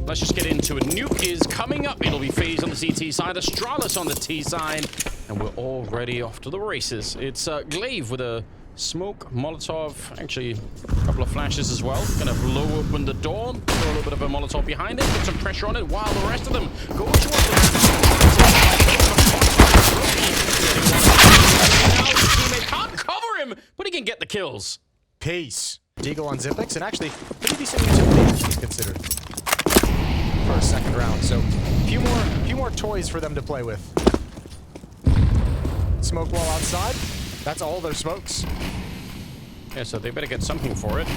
let's just get into it. Nuke is coming up. It'll be FaZe on the CT side, Astralis on the T side, and we're already off to the races. It's Glaive with a smoke, Molotov, actually a couple of flashes as well. Gonna blow open the door, throw a little bit of a Molotov behind it, put some pressure on it while the rest of them go towards the teammate can't cover him, but he can get the kills. Peace. Deagle on Zipex, and actually pretty decent utility considered for a second round. So a few more toys for them to play with. Smoke wall outside. That's all their smokes. Yeah, so they better get something for it.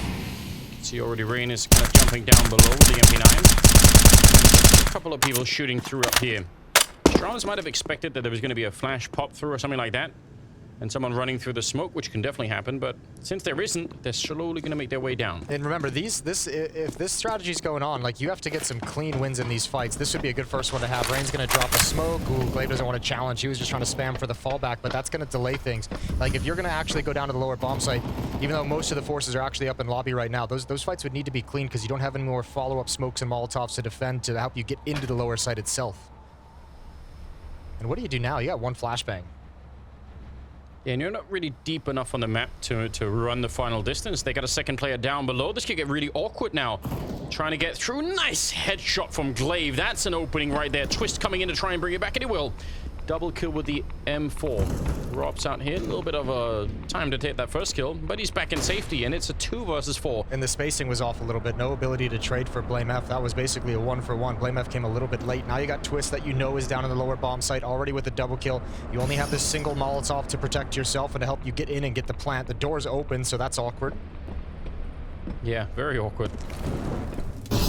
See, already Rain is kind of jumping down below with the MP9. A couple of people shooting through up here. Astralis might have expected that there was going to be a flash pop through or something like that, and someone running through the smoke, which can definitely happen, but since there isn't, they're slowly going to make their way down. And remember, if this strategy's going on, like, you have to get some clean wins in these fights. This would be a good first one to have. Rain's going to drop a smoke. Ooh, Glaive doesn't want to challenge. He was just trying to spam for the fallback, but that's going to delay things. Like, if you're going to actually go down to the lower bomb site, even though most of the forces are actually up in lobby right now, those fights would need to be clean because you don't have any more follow-up smokes and Molotovs to defend to help you get into the lower site itself. And what do you do now? You got one flashbang. Yeah, and you're not really deep enough on the map to run the final distance. They got a second player down below. This could get really awkward now. Trying to get through. Nice headshot from Glaive. That's an opening right there. Twist coming in to try and bring it back, and he will. Double kill with the M4. Rob's out here. A little bit of a time to take that first kill, but he's back in safety, and it's a 2 versus 4. And the spacing was off a little bit. No ability to trade for Blame F. That was basically a 1-for-1. Blame F came a little bit late. Now you got Twist that you know is down in the lower bomb site already with the double kill. You only have this single Molotov to protect yourself and to help you get in and get the plant. The door's open, so that's awkward. Yeah, very awkward.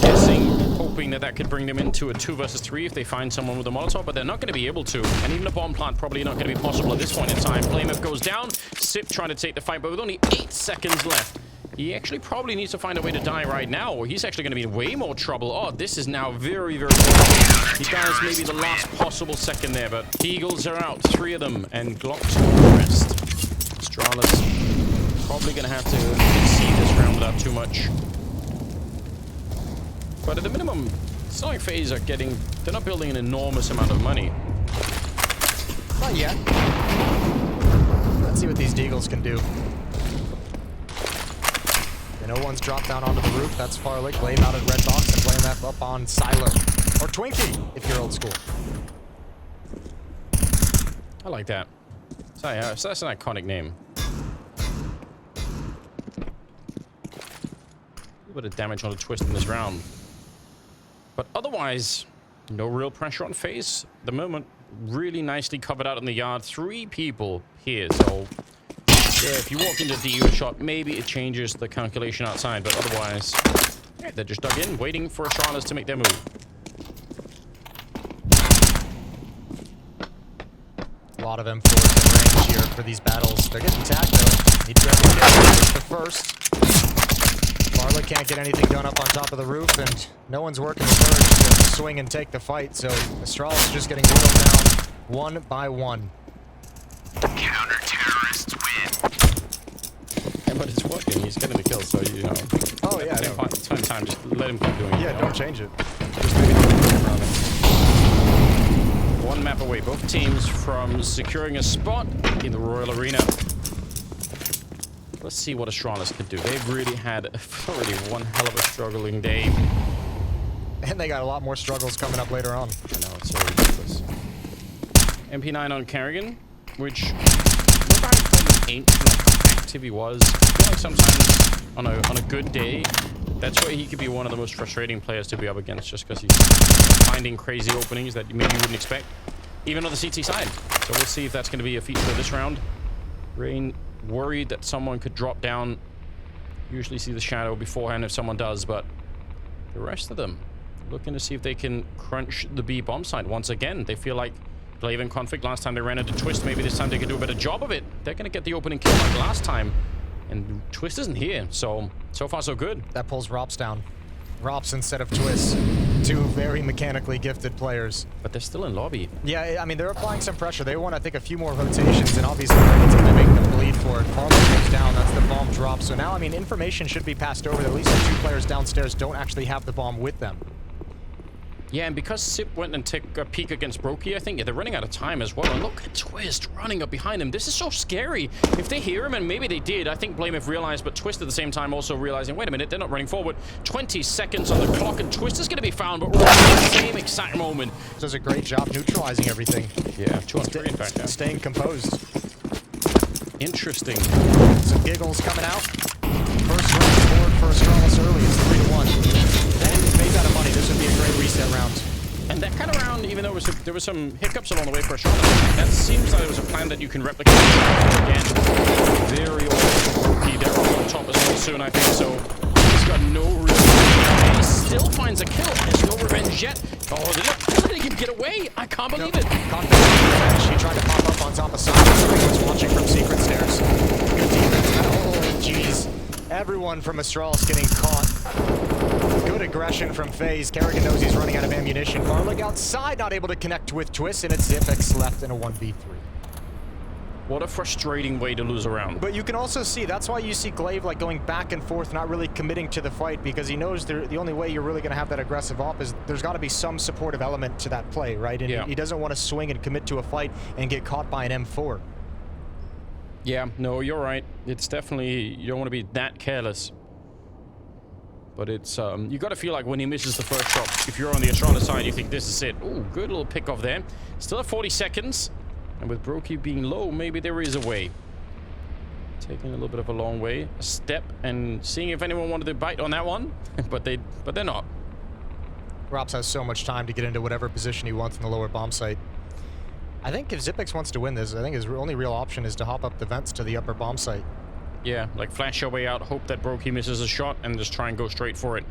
Guessing, hoping that could bring them into a 2 versus 3 if they find someone with a Molotov, but they're not going to be able to. And even a bomb plant probably not going to be possible at this point in time. Flameth goes down. Sip trying to take the fight, but with only 8 seconds left. He actually probably needs to find a way to die right now, or he's actually going to be in way more trouble. Oh, this is now very, very good. He dies maybe the last possible second there, but Eagles are out. 3 of them, and Glocks the rest. Astralis probably going to have to concede this round without too much. But at the minimum, it's not like FaZe are getting... They're not building an enormous amount of money. Not yet. Let's see what these Deagles can do. And no one's dropped down onto the roof. That's Farlick. Glaive out at red box and Blame F up on Silo. Or Twinkie, if you're old school. I like that. So, yeah, so that's an iconic name. A little bit of damage on the Twist in this round. But otherwise, no real pressure on FaZe. At the moment, really nicely covered out in the yard. 3 people here, so yeah, if you walk into the shot, maybe it changes the calculation outside, but otherwise, yeah, they're just dug in, waiting for Astralis to make their move. A lot of M4s in range here for these battles. They're getting tagged though. Need to get the first. Farlick can't get anything done up on top of the roof, and no one's working the third to swing and take the fight, so Astralis just getting whittled down 1 by 1. Counter-terrorists win. Yeah, but it's working. He's getting the kill, so you know. Oh yeah, no. It's fine time. Just let him keep doing it. Yeah, don't change it. Just maybe don't around it. 1 map away, both teams from securing a spot in the Royal Arena. Let's see what Astralis could do. They've really had already one hell of a struggling day. And they got a lot more struggles coming up later on. I know, it's so ridiculous. MP9 on Carrigan, which nobody ain't how active he was. I feel like sometimes on a good day, that's where he could be one of the most frustrating players to be up against, just because he's finding crazy openings that maybe you wouldn't expect, even on the CT side. So we'll see if that's going to be a feature of this round. Rain worried that someone could drop down. Usually see the shadow beforehand if someone does, but the rest of them looking to see if they can crunch the B bomb side once again. They feel like Glaive in conflict. Last time they ran into Twist, maybe this time they can do a better job of it. They're going to get the opening kill like last time, and Twist isn't here, so far so good. That pulls Rops down. Rops instead of Twist. 2 very mechanically gifted players. But they're still in lobby. Yeah, I mean, they're applying some pressure. They want, I think, a few more rotations, and obviously it's going to make them bleed for it. Farlick goes down. That's the bomb drop. So now, I mean, information should be passed over that at least the 2 players downstairs don't actually have the bomb with them. Yeah, and because Sip went and took a peek against broky, I think they're running out of time as well. And look at Twist running up behind him. This is so scary. If they hear him, and maybe they did, I think Blame have realized, but Twist at the same time also realizing, wait a minute, they're not running forward. 20 seconds on the clock, and Twist is going to be found, but right at the same exact moment. Does a great job neutralizing everything. Yeah, 2 on 3 in fact. Yeah. Staying composed. Interesting. Some giggles coming out. First run scored for Astralis early. It's 3-1. Then FaZe out of money. This would be a great reset round. And that kind of round, even though there was some hiccups along the way for Astralis, that seems like it was a plan that you can replicate again. Very awesome broky. They're on top as well soon, I think. So he's got no real. He still finds a kill. There's no revenge yet. Oh, look at him get away. I can't believe it. She tried to pop up on top of Sonic. Was watching from secret stairs. Good defense. Oh, jeez. Everyone from Astralis getting caught. Good aggression from FaZe. Kerrigan knows he's running out of ammunition. Farlig outside, not able to connect with Twist, and it's Zipex left in a 1v3. What a frustrating way to lose a round. But you can also see, that's why you see Glaive like going back and forth, not really committing to the fight, because he knows the only way you're really going to have that aggressive op is there's got to be some supportive element to that play, right? And he doesn't want to swing and commit to a fight and get caught by an M4. Yeah, no, you're right. It's definitely, you don't want to be that careless. But it's, you got to feel like when he misses the first shot, if you're on the Astralis side, you think this is it. Ooh, good little pick off there. Still have 40 seconds. And with broky being low, maybe there is a way. Taking a little bit of a long way, a step, and seeing if anyone wanted to bite on that one. but they're not. Rops has so much time to get into whatever position he wants in the lower bomb site. I think if Zipex wants to win this, I think his only real option is to hop up the vents to the upper bomb site. Yeah, like flash your way out, hope that broky misses a shot, and just try and go straight for it.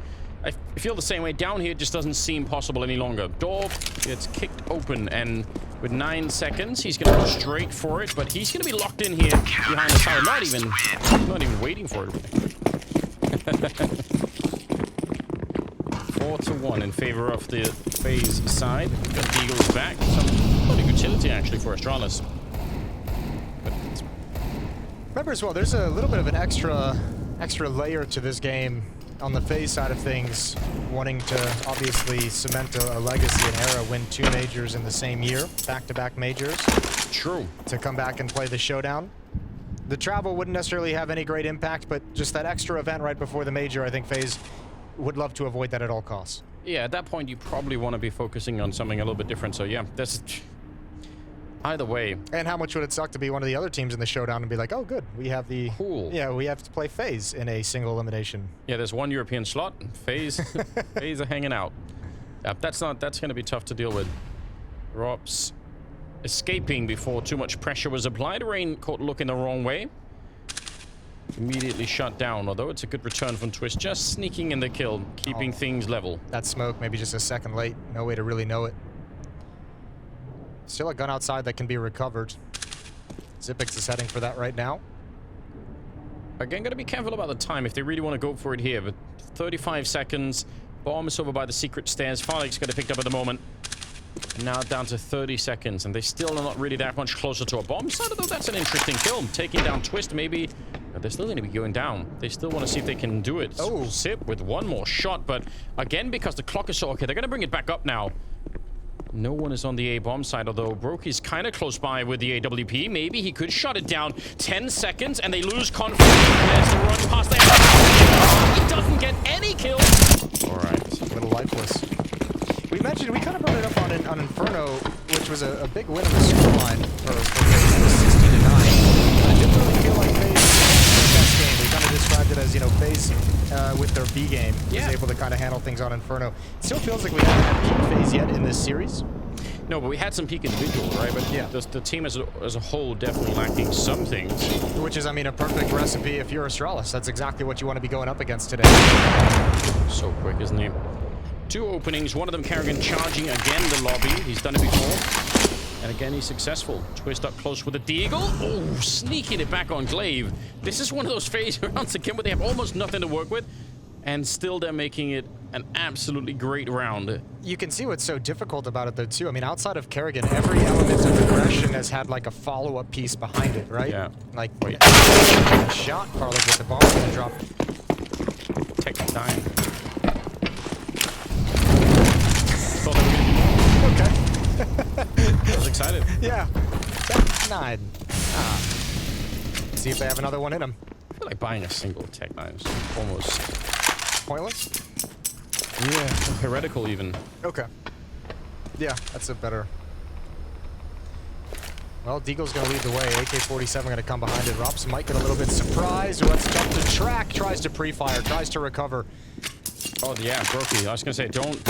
I feel the same way. Down here, it just doesn't seem possible any longer. Door gets kicked open, and with 9 seconds, he's going to go straight for it, but he's going to be locked in here behind the tower. Not even waiting for it. 4-1 in favor of the FaZe side. Got Deagle's back. Some good utility, actually, for Astralis. Remember as well, there's a little bit of an extra layer to this game on the FaZe side of things, wanting to obviously cement a legacy, an era, win 2 majors in the same year, back-to-back majors. True. To come back and play the showdown. The travel wouldn't necessarily have any great impact, but just that extra event right before the major, I think FaZe would love to avoid that at all costs. Yeah, at that point, you probably want to be focusing on something a little bit different. So yeah, that's either way. And how much would it suck to be one of the other teams in the showdown and be like, oh, good, we have the... Cool. Yeah, we have to play FaZe in a single elimination. Yeah, there's one European slot. FaZe, FaZe are hanging out. That's going to be tough to deal with. Rops escaping before too much pressure was applied. Rain caught looking the wrong way. Immediately shut down, although it's a good return from Twist. Just sneaking in the kill, keeping things level. That smoke, maybe just a second late. No way to really know it. Still a gun outside that can be recovered. Zipex is heading for that right now. Again, got to be careful about the time if they really want to go for it here. But 35 seconds. Bomb is over by the secret stairs. Farlig's got it picked up at the moment. And now down to 30 seconds. And they still are not really that much closer to a bomb site, although that's an interesting kill. Taking down Twist, maybe. But they're still going to be going down. They still want to see if they can do it. Oh, Sip with one more shot. But again, because the clock is so okay, they're going to bring it back up now. No one is on the A bomb side, although broky's kind of close by with the AWP. Maybe he could shut it down. 10 seconds, and they lose confidence. There's the run past there. He doesn't get any kills. All right, a little lifeless. We kind of brought it up on Inferno, which was a big win in the scoreline for FaZe, 16-9. I didn't really feel like FaZe was the best game. We kind of described it as, you know, FaZe with their B game was able to kind of handle things on Inferno. It still feels like we haven't had peak FaZe yet in this series. No, but we had some peak individuals, right? But yeah, the team as a whole definitely lacking some things. Which is, I mean, a perfect recipe if you're Astralis. That's exactly what you want to be going up against today. So quick, isn't he? 2 openings, one of them Kerrigan charging again the lobby. He's done it before. And again, he's successful. Twist up close with a deagle. Oh, sneaking it back on Glaive. This is one of those FaZe rounds again where they have almost nothing to work with. And still they're making it an absolutely great round. You can see what's so difficult about it though too. I mean, outside of Kerrigan, every element of aggression has had like a follow-up piece behind it, right? Yeah. Like, wait. Shot Farlig with the bomb gonna drop. Take time. Thought was excited. Yeah. 9. See if they have another one in them. I feel like buying a single Tech 9 is almost Pointless? yeah, heretical even. Okay. Yeah, that's a better... Well, Deagle's going to lead the way. AK-47 going to come behind it. Rops might get a little bit surprised. Let's jump to track. Tries to pre-fire. Tries to recover. Oh, yeah, broky. I was going to say, don't...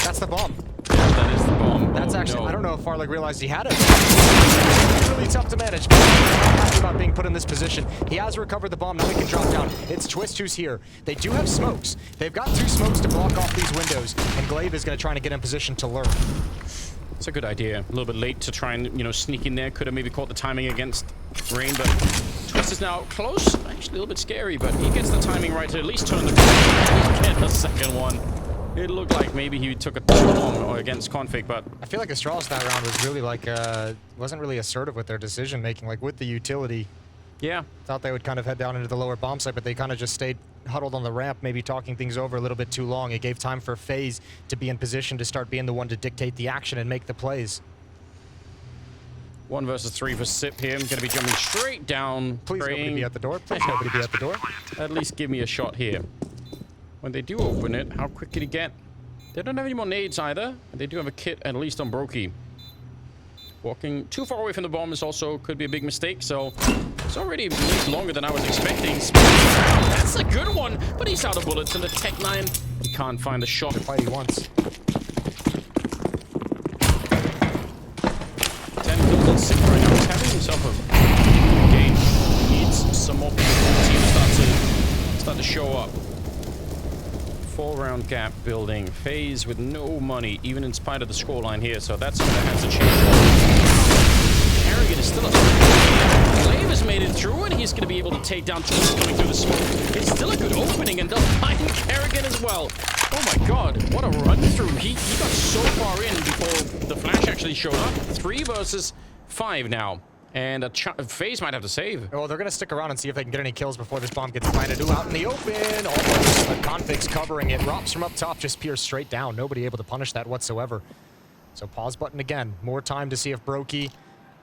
That's the bomb. Yeah, that is the bomb. That's oh, actually... no. I don't know if Farlig realized he had it. It's really tough to manage. He's not happy about being put in this position. He has recovered the bomb. Now he can drop down. It's Twist who's here. They do have smokes. They've got 2 smokes to block off these windows. And Glaive is going to try to get in position to lurk. It's a good idea. A little bit late to try and, you know, sneak in there. Could have maybe caught the timing against Rain, but Twist is now close. Actually, a little bit scary, but he gets the timing right to at least turn the corner and get the second one. It looked like maybe he took a too long against Config, but... I feel like Astralis that round was really like, wasn't really assertive with their decision making, like with the utility. Yeah. Thought they would kind of head down into the lower bomb site, but they kind of just stayed huddled on the ramp, maybe talking things over a little bit too long. It gave time for FaZe to be in position to start being the one to dictate the action and make the plays. 1 versus 3 for Sip here. I'm going to be jumping straight down. Please nobody be at the door. Please nobody be at the door. At least give me a shot here. When they do open it, how quick can he get? They don't have any more nades either. And they do have a kit, at least on broky. Walking too far away from the bomb is also could be a big mistake, so it's already longer than I was expecting. That's a good one, but he's out of bullets, and the Tech 9, he can't find the shot. The fight he wants. 10 kills on Sip right now. He's having himself a good game. He needs some more people on the team to start to show up. 4-round gap building. FaZe with no money, even in spite of the scoreline here, so that's something that has to change. Kerrigan is still up. Glaive has made it through, and he's going to be able to take down Twist coming through the smoke. It's still a good opening, and they'll find Kerrigan as well. Oh my god, what a run through. He got so far in before the flash actually showed up. 3 versus 5 now. And FaZe might have to save. Well, they're going to stick around and see if they can get any kills before this bomb gets planted. Ooh, out in the open. Almost. The Config's covering it. Rops from up top just pierce straight down. Nobody able to punish that whatsoever. So pause button again. More time to see if broky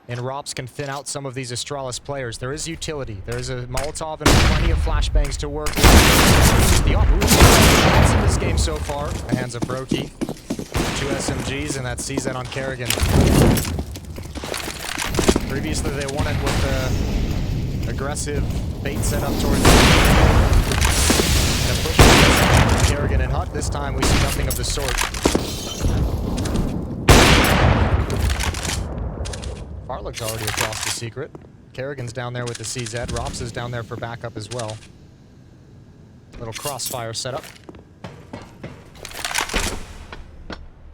and Rops can thin out some of these Astralis players. There is utility. There is a Molotov and plenty of flashbangs to work with. The shots in this game so far. The hands of broky. 2 SMGs and that CZ on Kerrigan. Previously, they won it with the aggressive bait set up towards the and a push Kerrigan and Hutt. This time, we see nothing of the sort. Farlig's already across the secret. Kerrigan's down there with the CZ. Rops is down there for backup as well. Little crossfire setup.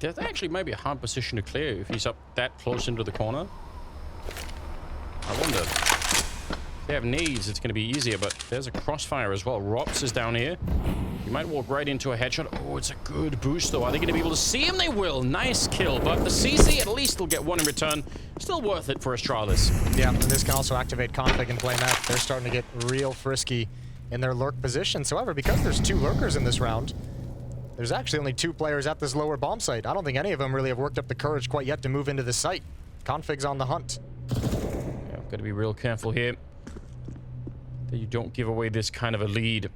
That actually might be a hard position to clear if he's up that close into the corner. I wonder. If they have nades, it's going to be easier, but there's a crossfire as well. Rops is down here. You might walk right into a headshot. Oh, it's a good boost, though. Are they going to be able to see him? They will. Nice kill, but the CC at least will get 1 in return. Still worth it for Astralis. Yeah, and this can also activate Config and Flame F. They're starting to get real frisky in their lurk positions. However, because there's 2 lurkers in this round, there's actually only 2 players at this lower bomb site. I don't think any of them really have worked up the courage quite yet to move into the site. Config's on the hunt. Got to be real careful here that you don't give away this kind of a lead.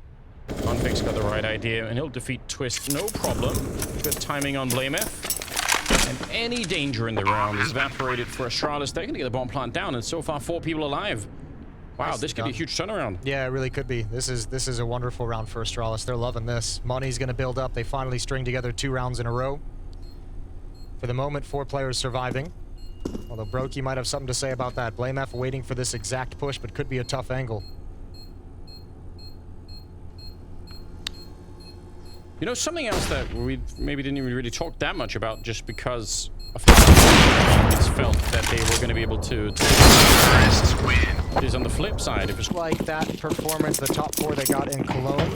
Config's got the right idea, and he'll defeat Twist, no problem. Good timing on Blame F. And any danger in the round is evaporated for Astralis. They're going to get the bomb plant down, and so far 4 people alive. Wow, this could be a huge turnaround. Yeah, it really could be. This is a wonderful round for Astralis. They're loving this. Money's going to build up. They finally string together 2 rounds in a row. For the moment, 4 players surviving. Although broky might have something to say about that. Blame F waiting for this exact push, but could be a tough angle. You know, something else that we maybe didn't even really talk that much about just because of how it's felt that they were going to be able to is on the flip side. If it's like that performance, the top 4 they got in Cologne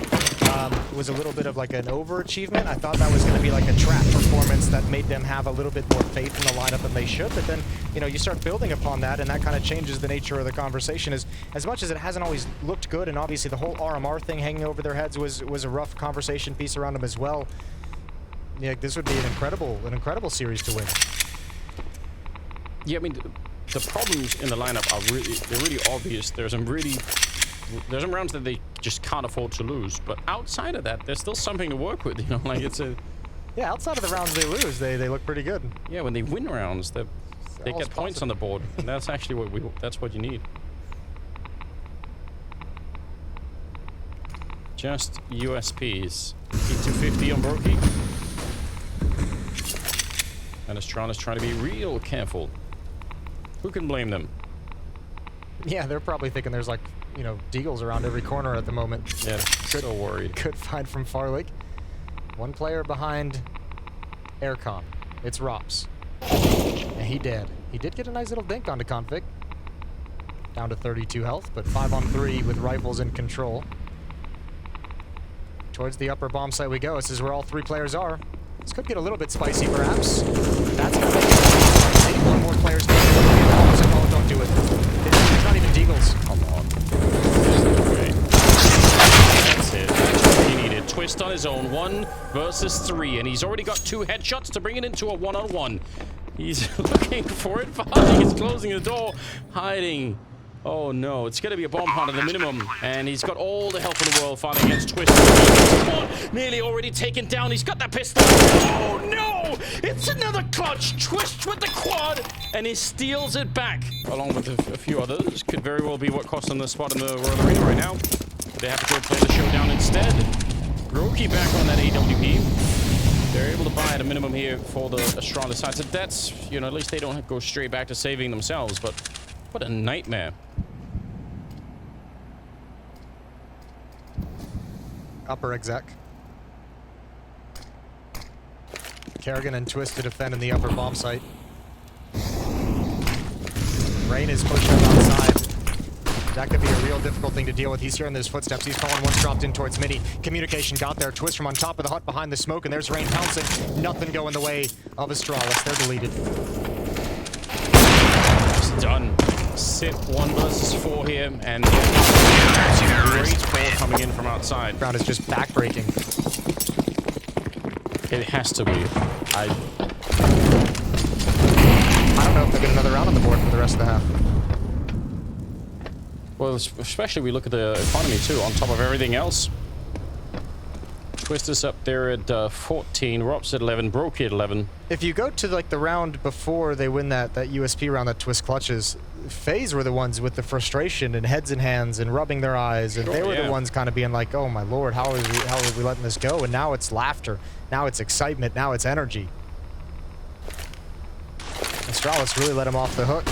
was a little bit of like an overachievement. I thought that was going to be like a trap performance that made them have a little bit more faith in the lineup than they should. But then, you know, you start building upon that, and that kind of changes the nature of the conversation. As much as it hasn't always looked good, and obviously the whole RMR thing hanging over their heads was a rough conversation piece around them as well. Yeah, this would be an incredible series to win. Yeah, I mean, the problems in the lineup are they're really obvious. There's some rounds that they just can't afford to lose. But outside of that, there's still something to work with, you know? Like, it's a... Yeah, outside of the rounds they lose, they look pretty good. Yeah, when they win rounds, they get points on the board. And that's actually that's what you need. Just USPs. 250 on broky. And Astralis trying to be real careful. Who can blame them? Yeah, they're probably thinking there's like, you know, deagles around every corner at the moment. Yeah, so worried. Good find from Farley. One player behind Aircon. It's Rops. And he did. He did get a nice little dink onto Config. Down to 32 health, but 5 on 3 with rifles in control. Towards the upper bomb site we go. This is where all 3 players are. This could get a little bit spicy, perhaps. That's going to make it spicy. One more player's going to do it. Oh, don't do it. It's not even deagles. Come on. There's no way. That's it. That's what he needed. Twist on his own. 1 versus 3. And he's already got 2 headshots to bring it into a 1-on-1. He's looking for it. Farley is closing the door. Hiding. Oh no, it's going to be a bomb hunt at the minimum. And he's got all the help in the world fighting against Twist. Nearly already taken down. He's got that pistol. Oh no! It's another clutch. Twist with the quad. And he steals it back. Along with a few others. Could very well be what cost them the spot in the Royal Arena right now. But they have to go play the showdown instead. broky back on that AWP. They're able to buy at a minimum here for the Astralis side. So that's, you know, at least they don't go straight back to saving themselves. But what a nightmare. Upper exec. Kerrigan and Twist to defend in the upper bomb site. Rain is pushing outside. That could be a real difficult thing to deal with. He's hearing those footsteps. He's calling one dropped in towards Mini. Communication got there. Twist from on top of the hut behind the smoke, and there's Rain pouncing. Nothing going the way of Astralis. They're deleted. It's done. Sip 1 versus 4 here, and great ball coming in from outside. Ground is just backbreaking. It has to be. I don't know if they'll get another round on the board for the rest of the half. Well, especially we look at the economy too, on top of everything else. Twist is up there at 14, Rops at 11, broky at 11. If you go to like the round before they win that USP round that Twist clutches, FaZe were the ones with the frustration and heads in hands and rubbing their eyes, and they were the ones kind of being like, oh my lord, how are we letting this go? And now it's laughter, now it's excitement, now it's energy. Astralis really let him off the hook.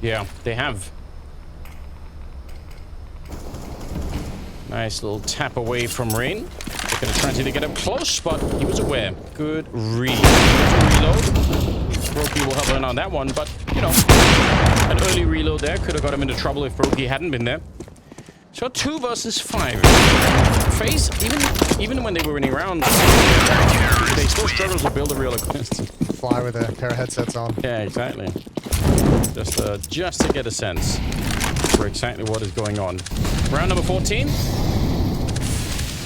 Yeah, they have. Nice little tap away from Rain. They're going to try to get up close, but he was aware. Good read. Reload. broky will help in on that one, but, you know, an early reload there could have got him into trouble if broky hadn't been there. So 2 versus 5. FaZe, even when they were winning rounds, they still struggled to build a real equipment. Fly with a pair of headsets on. Yeah, exactly. Just to get a sense for exactly what is going on. Round number 14.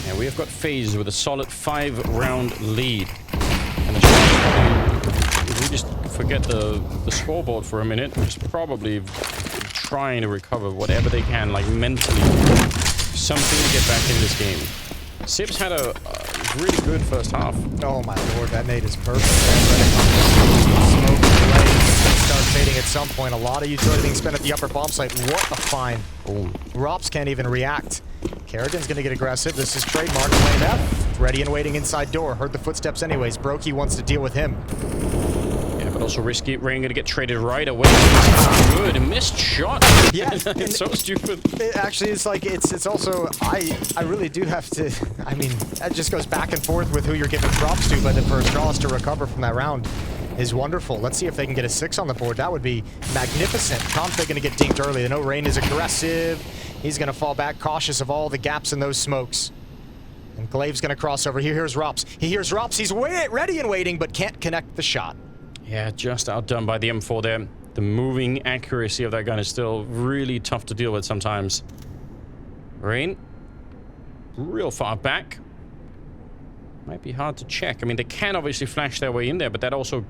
And we have got FaZe with a solid 5-round lead. And if we just forget the scoreboard for a minute, just probably trying to recover whatever they can, like mentally, something to get back in this game. Sips had a really good first half. Oh my lord, that nade is perfect. Smoke delay, start fading at some point. A lot of utility being spent at the upper bomb site. What a find. Boom. Rops can't even react. Kerrigan's gonna get aggressive. This is trademark. Lane F. Ready and waiting inside door. Heard the footsteps anyways. broky wants to deal with him. Yeah, but also risky. Rain gonna get traded right away. Good. Missed shot. Yeah. It's so stupid. It actually is like, it's also, I really do have to, I mean, that just goes back and forth with who you're giving props to, but for Astralis to recover from that round is wonderful. Let's see if they can get a 6 on the board. That would be magnificent. Config gonna get dinked early. They know Rain is aggressive. He's gonna fall back, cautious of all the gaps in those smokes. And Glaive's gonna cross over. He hears Rops. He hears Rops. He's ready and waiting, but can't connect the shot. Yeah, just outdone by the M4 there. The moving accuracy of that gun is still really tough to deal with sometimes. Rain, real far back. Might be hard to check. I mean, they can obviously flash their way in there, but that also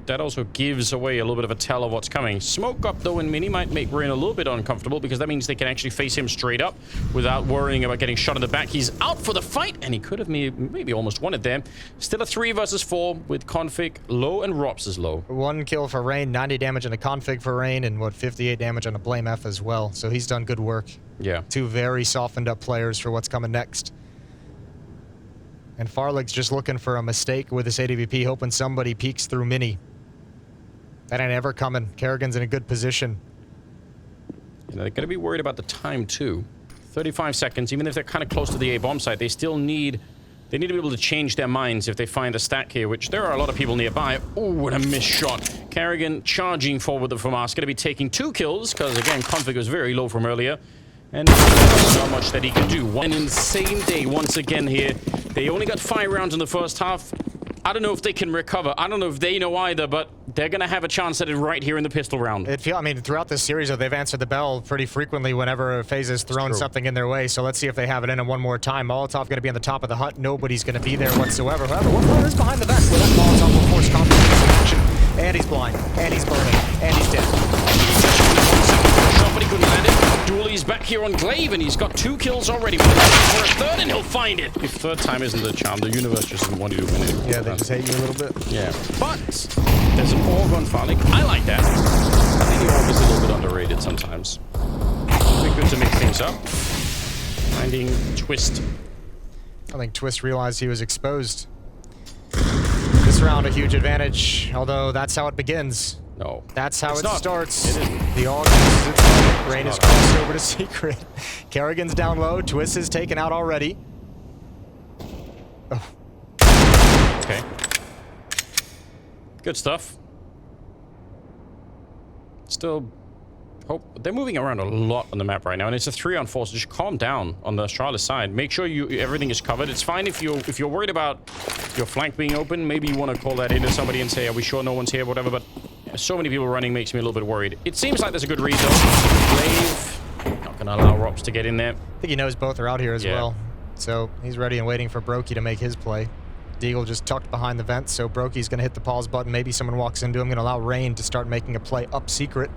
gives away a little bit of a tell of what's coming. Smoke up, though, in Mini might make Rain a little bit uncomfortable because that means they can actually face him straight up without worrying about getting shot in the back. He's out for the fight, and he could have maybe almost won it there. Still a 3 versus 4 with Config low and Rops is low. 1 kill for Rain, 90 damage on a Config for Rain, and what, 58 damage on a Blame F as well. So he's done good work. Yeah. 2 very softened up players for what's coming next. And Farlig's just looking for a mistake with this AWP, hoping somebody peeks through Mini. That ain't ever coming. Kerrigan's in a good position. You know, they're going to be worried about the time, too. 35 seconds. Even if they're kind of close to the A-bomb site, they still need... They need to be able to change their minds if they find a stack here, which there are a lot of people nearby. Oh, and a missed shot. Kerrigan charging forward the FAMAS. Going to be taking 2 kills, because, again, Config was very low from earlier. And there's not much that he can do. An insane day once again here. They only got 5 rounds in the first half. I don't know if they can recover. I don't know if they know either, but they're going to have a chance at it right here in the pistol round. I mean, throughout this series, though, they've answered the bell pretty frequently whenever FaZe has thrown something in their way. So let's see if they have it in one more time. Molotov going to be on the top of the hut. Nobody's going to be there whatsoever. However, one player is behind the vent. Well, that Molotov will force confidence in action. And he's blind. And he's burning. And he's dead. But he couldn't land it. Dooley's back here on Glaive, and he's got 2 kills already. For a third, and he'll find it. If third time isn't the charm, the universe just doesn't want you to win it. Yeah, they just hate you a little bit. Yeah. But there's an AUG on Farlig. I like that. I think the AUG is a little bit underrated sometimes. It'd be good to mix things up. Finding Twist. I think Twist realized he was exposed. This round, a huge advantage, although that's how it begins. No. That's how it starts. It isn't. The AUG uses its moment. Rain is crossed over to Secret. Kerrigan's down low. Twist is taken out already. Oh. Okay. Good stuff. Still hope they're moving around a lot on the map right now, and it's a 3-on-4, so just calm down on the Astralis side. Make sure everything is covered. It's fine if you're worried about your flank being open. Maybe you want to call that into somebody and say, are we sure no one's here, whatever, but so many people running makes me a little bit worried. It seems like there's a good read, though. Glaive, not going to allow Rops to get in there. I think he knows both are out here as well. So he's ready and waiting for broky to make his play. Deagle just tucked behind the vent, so broky's going to hit the pause button. Maybe someone walks into him, going to allow Rain to start making a play up Secret.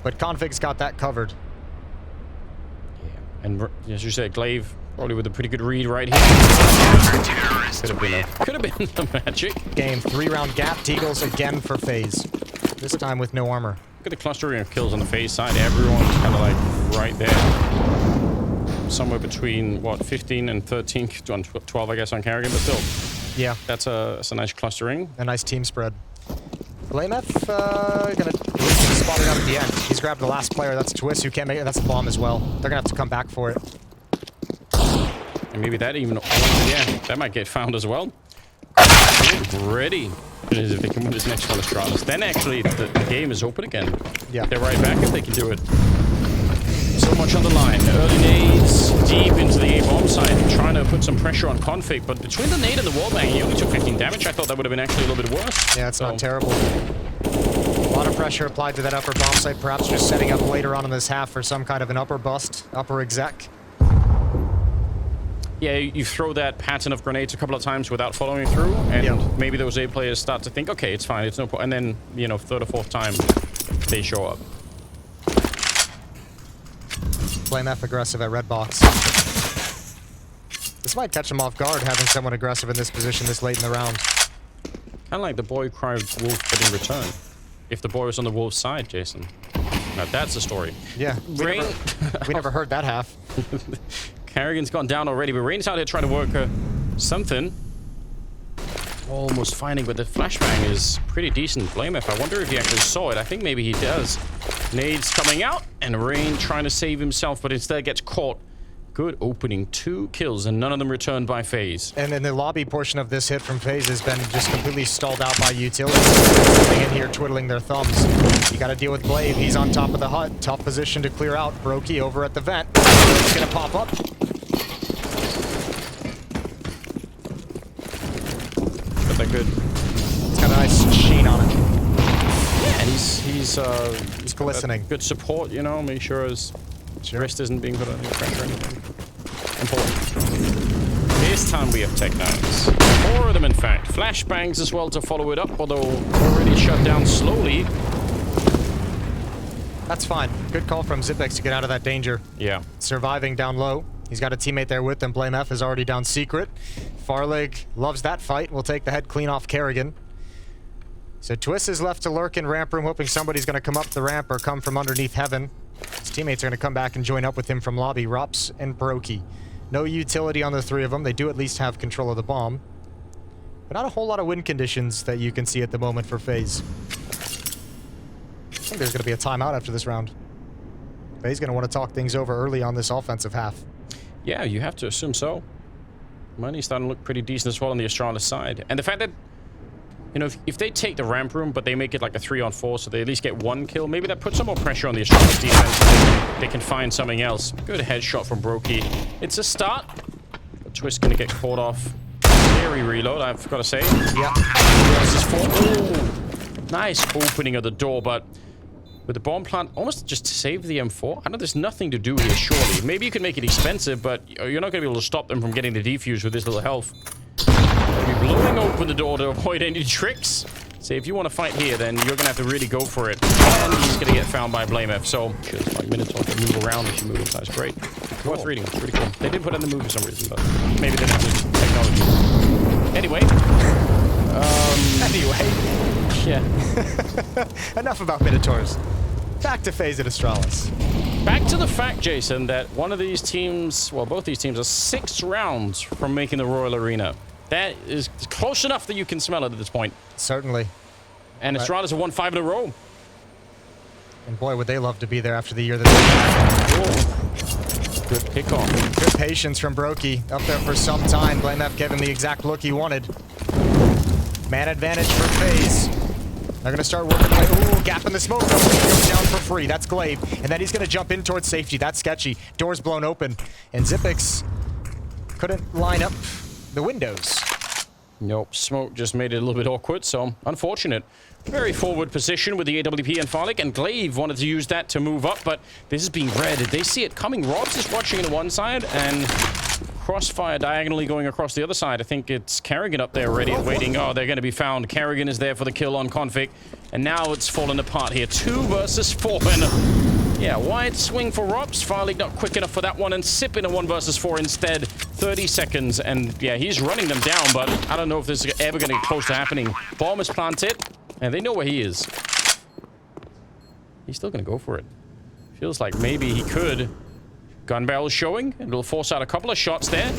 But Config's got that covered. Yeah, and as you said, Glaive probably with a pretty good read right here. Could have been the magic. Game, 3-round gap. Deagle's again for FaZe. This time with no armor. Look at the clustering of kills on the FaZe side. Everyone's kind of like right there. Somewhere between, what, 15 and 13, 12, I guess, on Kerrigan, but still. Yeah. That's a nice clustering. A nice team spread. Blame F, gonna spot it out at the end. He's grabbed the last player. That's Twist, who can't make it. That's the bomb as well. They're gonna have to come back for it. And maybe that even, yeah, that might get found as well. Ready. If they can win this next one, Astralis. Then actually, the game is open again. Yeah. They're right back if they can do it. So much on the line. Early nades, deep into the A-bomb side, trying to put some pressure on Config, but between the nade and the wallbang, he only took 15 damage. I thought that would have been actually a little bit worse. Yeah, it's not terrible. A lot of pressure applied to that upper bomb site, perhaps just setting up later on in this half for some kind of an upper bust, upper exec. Yeah, you throw that pattern of grenades a couple of times without following through, and maybe those A players start to think, okay, it's fine, it's no problem. And then, you know, 3rd or 4th time, they show up. Blame F aggressive at red box. This might catch him off guard, having someone aggressive in this position this late in the round. Kind of like the boy cried wolf, but in return. If the boy was on the wolf's side, Jason. Now that's the story. Yeah, Rain. we never heard that half. Kerrigan's gone down already, but Rain's out here trying to work something. Almost finding, but the flashbang is pretty decent. Blame F. I wonder if he actually saw it. I think maybe he does. Nades coming out, and Rain trying to save himself, but instead gets caught. Good opening. 2 kills, and none of them returned by FaZe. And then the lobby portion of this hit from FaZe has been just completely stalled out by utility. Sitting in here twiddling their thumbs. You gotta deal with Glaive. He's on top of the hut. Tough position to clear out. broky over at the vent. It's gonna pop up. But they're good. It's got a nice sheen on it. Yeah, and he's glistening. Good support, you know, make sure his wrist isn't being put under pressure or anything. Important. This time we have Tech 9s. 4 of them, in fact. Flashbangs as well to follow it up, although already shut down slowly. That's fine. Good call from Zipex to get out of that danger. Yeah. Surviving down low. He's got a teammate there with him. Blame F is already down secret. Farlig loves that fight. We'll take the head clean off Kerrigan. So Twist is left to lurk in ramp room, hoping somebody's going to come up the ramp or come from underneath heaven. His teammates are going to come back and join up with him from lobby. Rops and broky. No utility on the 3 of them. They do at least have control of the bomb. But not a whole lot of win conditions that you can see at the moment for FaZe. I think there's going to be a timeout after this round. FaZe going to want to talk things over early on this offensive half. Yeah, you have to assume so. Money's starting to look pretty decent as well on the Astralis side. And the fact that, you know, if they take the ramp room, but they make it like a 3-on-4, so they at least get 1 kill, maybe that puts some more pressure on the Astralis defense. They can find something else. Good headshot from broky. It's a start. But Twist going to get caught off. Very reload, I've got to say. Yeah. Oh, nice opening of the door, but with the bomb plant, almost just to save the M4. I know there's nothing to do here, surely. Maybe you can make it expensive, but you're not going to be able to stop them from getting the defuse with this little health. You'll be blowing open the door to avoid any tricks. So if you want to fight here, then you're going to have to really go for it. And he's going to get found by Blame F. So, just like Minotaur can move around if you move inside. It's great. Worth reading. It's pretty cool. They did put it in the movie for some reason, but maybe they didn't have the technology. Anyway. Yeah. Enough about Minotaurs. Back to FaZe at Astralis. Back to the fact, Jason, that one of these teams, well, both these teams are 6 rounds from making the Royal Arena. That is close enough that you can smell it at this point. Certainly. And Astralis have won 5 in a row. And boy, would they love to be there after the year that they had. Good kickoff. Good patience from broky. Up there for some time. Blame F gave him the exact look he wanted. Man advantage for FaZe. They're going to start working. Ooh, gap in the smoke. Goes down for free. That's Glaive. And then he's going to jump in towards safety. That's sketchy. Doors blown open. And Zipix couldn't line up the windows. Nope. Smoke just made it a little bit awkward, so unfortunate. Very forward position with the AWP and Farlig, and Glaive wanted to use that to move up, but this is being read. They see it coming. Robs is watching on one side, and Crossfire diagonally going across the other side. I think it's Kerrigan up there already waiting. Oh, they're going to be found. Kerrigan is there for the kill on Config, and now it's fallen apart here. 2 versus 4, and yeah, wide swing for Robs. Farlig not quick enough for that one, and Sip in a 1 versus 4 instead. 30 seconds, and yeah, he's running them down, but I don't know if this is ever going to get close to happening. Bomb is planted, and they know where he is. He's still going to go for it. Feels like maybe he could. Gun barrel showing, and it'll force out a couple of shots there.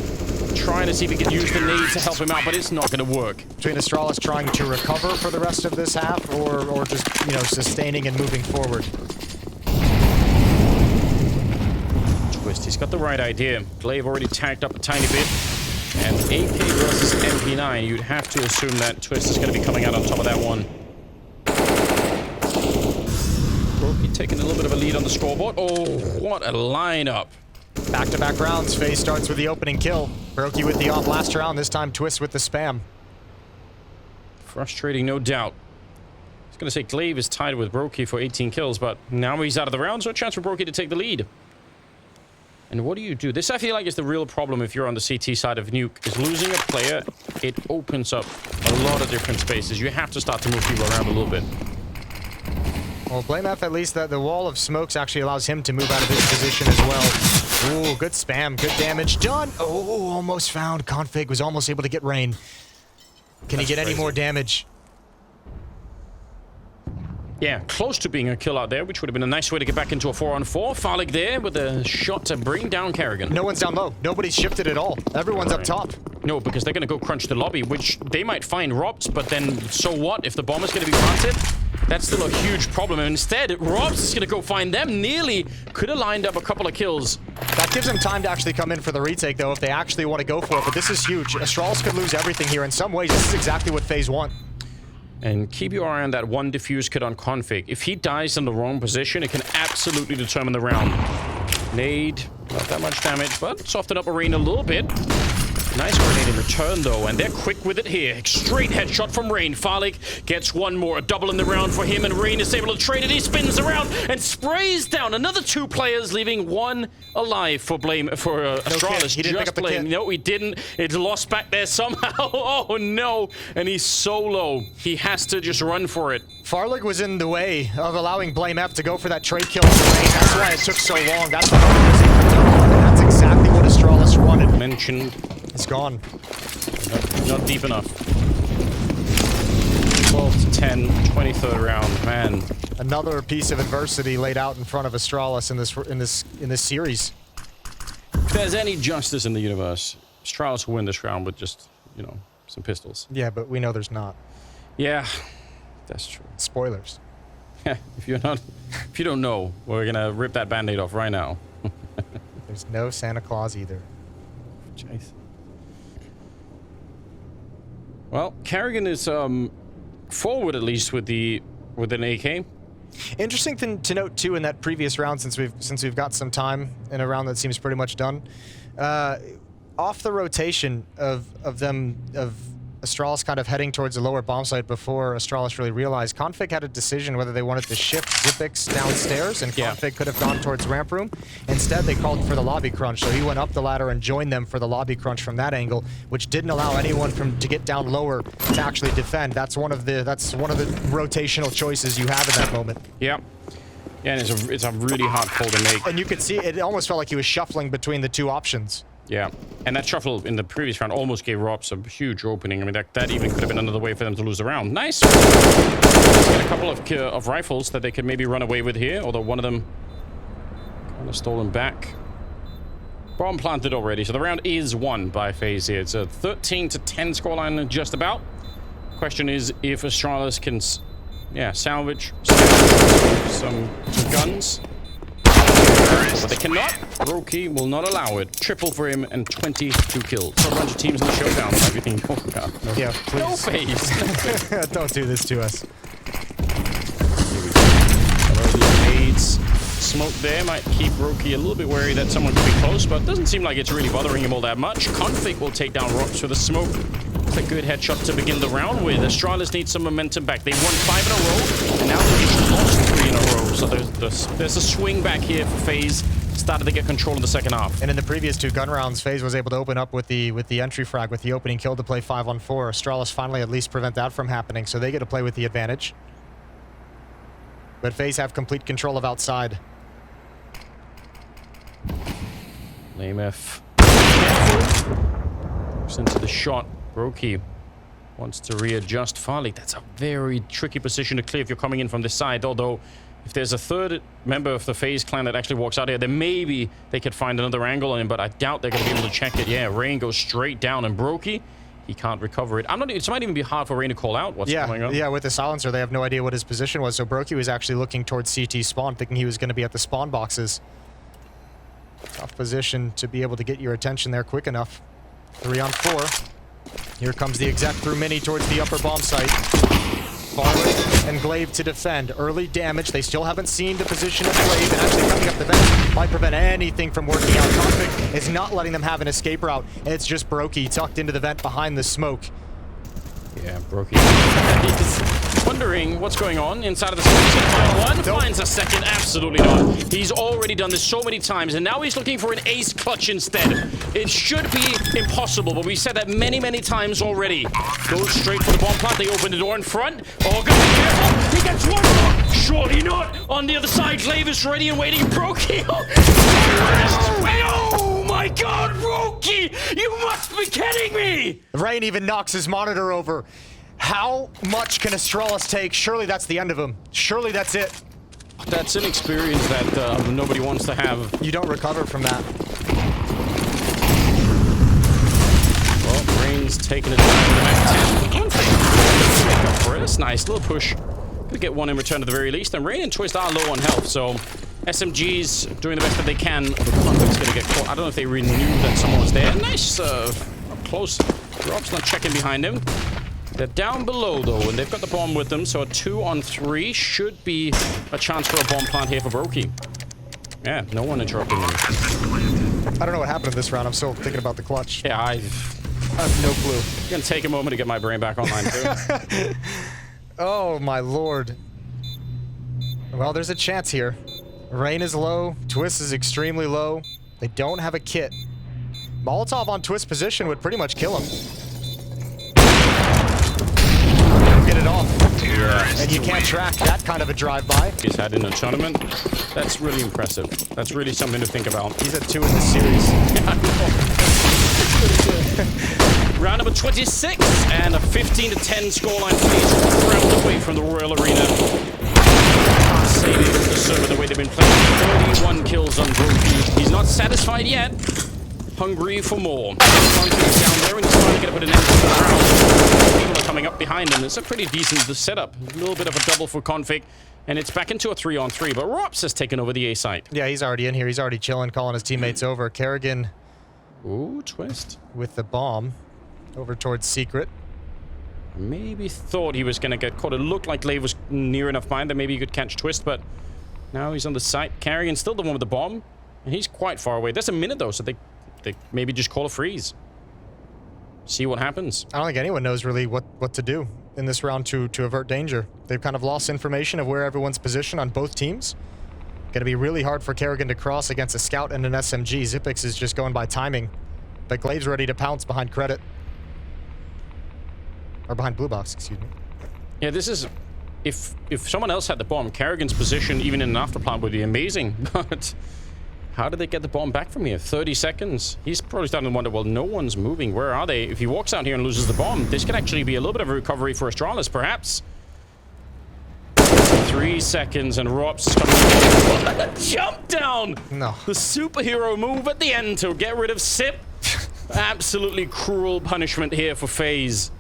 Trying to see if he can use the nade to help him out, but it's not going to work. Between Astralis trying to recover for the rest of this half, or just, you know, sustaining and moving forward. Twist, he's got the right idea. Glaive already tagged up a tiny bit. And AK versus MP9, you'd have to assume that Twist is going to be coming out on top of that one. Broky taking a little bit of a lead on the scoreboard. Oh, what a lineup. Back-to-back rounds. FaZe starts with the opening kill. Broky with the off last round. This time Twist with the spam. Frustrating, no doubt. I was going to say Glaive is tied with Broky for 18 kills, but now he's out of the round, so a chance for Broky to take the lead. And what do you do? This, I feel like, is the real problem if you're on the CT side of Nuke, is losing a player. It opens up a lot of different spaces. You have to start to move people around a little bit. Well, Blame F, at least the wall of smokes actually allows him to move out of his position as well. Ooh, good spam, good damage done. Oh, almost found. Config was almost able to get Rain. Can he get any more damage? Yeah, close to being a kill out there, which would have been a nice way to get back into a 4-on-4. Farlig there with a shot to bring down Kerrigan. No one's down low. Nobody's shifted at all. Everyone's up top. No, because they're going to go crunch the lobby, which they might find Robs, but then so what? If the bomb is going to be planted, that's still a huge problem. And instead, Robs is going to go find them. Nearly could have lined up a couple of kills. That gives them time to actually come in for the retake, though, if they actually want to go for it. But this is huge. Astralis could lose everything here. In some ways, this is exactly what FaZe want. And keep your eye on that one diffuse kit on Config. If he dies in the wrong position, it can absolutely determine the round. Nade, not that much damage, but soften up Arena a little bit. Nice grenade in return, though, and they're quick with it here. Straight headshot from Rain. Farlig gets one more. A double in the round for him, and Rain is able to trade it. He spins around and sprays down another 2 players, leaving one alive for Astralis. He didn't pick up the kit. No, he didn't. It's lost back there somehow. Oh, no. And he's so low. He has to just run for it. Farlig was in the way of allowing Blame F to go for that trade kill on the Rain. That's why it took so long. That's the That's exactly what Astralis wanted. Mentioned. It's gone. Not deep enough. 12 to 10, 23rd round, man. Another piece of adversity laid out in front of Astralis in this series. If there's any justice in the universe, Astralis will win this round with just, you know, some pistols. Yeah, but we know there's not. Yeah, that's true. Spoilers. Yeah, if you don't know, we're gonna rip that band-aid off right now. There's no Santa Claus either. Jeez. Well, Kerrigan is forward at least with an AK. Interesting thing to note too in that previous round, since we've got some time in a round that seems pretty much done. Off the rotation of Astralis kind of heading towards the lower bomb site before Astralis really realized, Config had a decision whether they wanted to shift Zipix downstairs, and Config could have gone towards ramp room. Instead, they called for the lobby crunch, so he went up the ladder and joined them for the lobby crunch from that angle, which didn't allow anyone to get down lower to actually defend. That's one of the rotational choices you have in that moment. Yeah. Yeah, and it's a really hard call to make. And you could see it almost felt like he was shuffling between the 2 options. Yeah, and that shuffle in the previous round almost gave Robs a huge opening. I mean, that even could have been another way for them to lose the round. Nice. Got a couple of rifles that they could maybe run away with here, although one of them kind of stolen back. Bomb planted already, so the round is won by FaZe here. It's a 13 to 10 scoreline just about. Question is if Astralis can, salvage some guns. But they cannot. broky will not allow it. Triple for him and 22 kills. So a bunch of teams in the showdown and everything. Oh, God. No. Yeah, please. No FaZe. Don't do this to us. Here we go. The nades. Smoke there might keep broky a little bit wary that someone could be close, but doesn't seem like it's really bothering him all that much. Config will take down Rops with a smoke. It's a good headshot to begin the round with. Astralis needs some momentum back. They won 5 in a row, and now they've just lost 3 in a row. So there's a swing back here for FaZe. Started to get control in the second half. And in the previous 2 gun rounds, FaZe was able to open up with the entry frag, with the opening kill to play 5-on-4. Astralis finally at least prevent that from happening, so they get to play with the advantage. But FaZe have complete control of outside. Lame F. Looks into the shot. broky wants to readjust. Farlig, that's a very tricky position to clear if you're coming in from this side. Although, if there's a third member of the FaZe clan that actually walks out here, then maybe they could find another angle on him, but I doubt they're going to be able to check it. Yeah, Rain goes straight down, and broky, he can't recover it. It might even be hard for Rain to call out what's going on. Yeah, with the silencer, they have no idea what his position was, so broky was actually looking towards CT spawn, thinking he was going to be at the spawn boxes. Tough position to be able to get your attention there quick enough. 3-on-4. Here comes the exec through mini towards the upper bomb site. Farlig and Glaive to defend. Early damage. They still haven't seen the position of Glaive, and actually coming up the vent might prevent anything from working out. Config is not letting them have an escape route. It's just broky tucked into the vent behind the smoke. Yeah, broky. He's wondering what's going on inside of the one. Nope. Finds a second. Absolutely not. He's already done this so many times, and now he's looking for an ace clutch instead. It should be impossible, but we said that many, many times already. Goes straight for the bomb plant. They open the door in front. Oh, God, be careful. He gets one more. Surely not. On the other side, Glaive is ready and waiting. broky. Oh, my God, broky. You must be kidding me. Rain even knocks his monitor over. How much can Astralis take? Surely that's the end of him. Surely that's it. That's an experience that nobody wants to have. You don't recover from that. Well, Rain's taking it down to the back 10. Make up for it. That's nice. Little push. Could get one in return at the very least. And Rain and Twist are low on health, so SMG's doing the best that they can. The Config's gonna get caught. I don't know if they really knew that someone was there. Nice, up close. Rob's not checking behind him. They're down below, though, and they've got the bomb with them, so a 2-on-3 should be a chance for a bomb plant here for broky. Yeah, no one interrupting him. I don't know what happened in this round. I'm still thinking about the clutch. Yeah, I have no clue. I'm gonna take a moment to get my brain back online too. Oh my lord. Well, there's a chance here. Rain is low. Twist is extremely low. They don't have a kit. Molotov on Twist position would pretty much kill him. Get it off. Yeah. And you can't track that kind of a drive-by. He's had in a tournament. That's really impressive. That's really something to think about. He's at 2 in this series. Round number 26 and a 15-10 scoreline for each round away from the Royal Arena. Saving the server the way they've been playing. 31 kills on broky. He's not satisfied yet. Hungry for more. He's down there and he's trying to get a bit of an end to the round. People are coming up behind him. It's a pretty decent setup. A little bit of a double for config. And it's back into a 3-on-3. But Rops has taken over the A site. Yeah, he's already in here. He's already chilling, calling his teammates over. Kerrigan. Ooh, Twist. With the bomb. Over towards Secret. Maybe thought he was going to get caught. It looked like Lave was near enough behind that maybe he could catch Twist, but now he's on the site. Kerrigan's still the one with the bomb, and he's quite far away. There's a minute, though, so they maybe just call a freeze. See what happens. I don't think anyone knows really what to do in this round to avert danger. They've kind of lost information of where everyone's positioned on both teams. Going to be really hard for Kerrigan to cross against a scout and an SMG. Zipix is just going by timing, but Glave's ready to pounce behind Credit. Or behind Blue Box, excuse me. Yeah, this is... If someone else had the bomb, Kerrigan's position, even in an afterplant, would be amazing. But how did they get the bomb back from here? 30 seconds. He's probably starting to wonder, well, no one's moving. Where are they? If he walks out here and loses the bomb, this could actually be a little bit of a recovery for Astralis, perhaps. 3 seconds, and Rops is coming. Jump down! No. The superhero move at the end to get rid of Sip. Absolutely cruel punishment here for FaZe.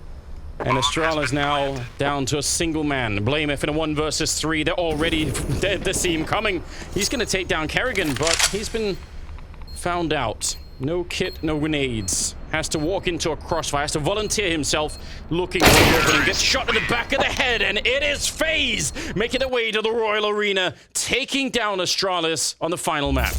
And Astralis now down to a single man. Blame F in a 1 versus 3. They're already... They see him coming. He's going to take down Kerrigan, but he's been found out. No kit, no grenades. Has to walk into a crossfire. Has to volunteer himself. Looking for the opening. Gets shot in the back of the head. And it is FaZe making their way to the Royal Arena. Taking down Astralis on the final map.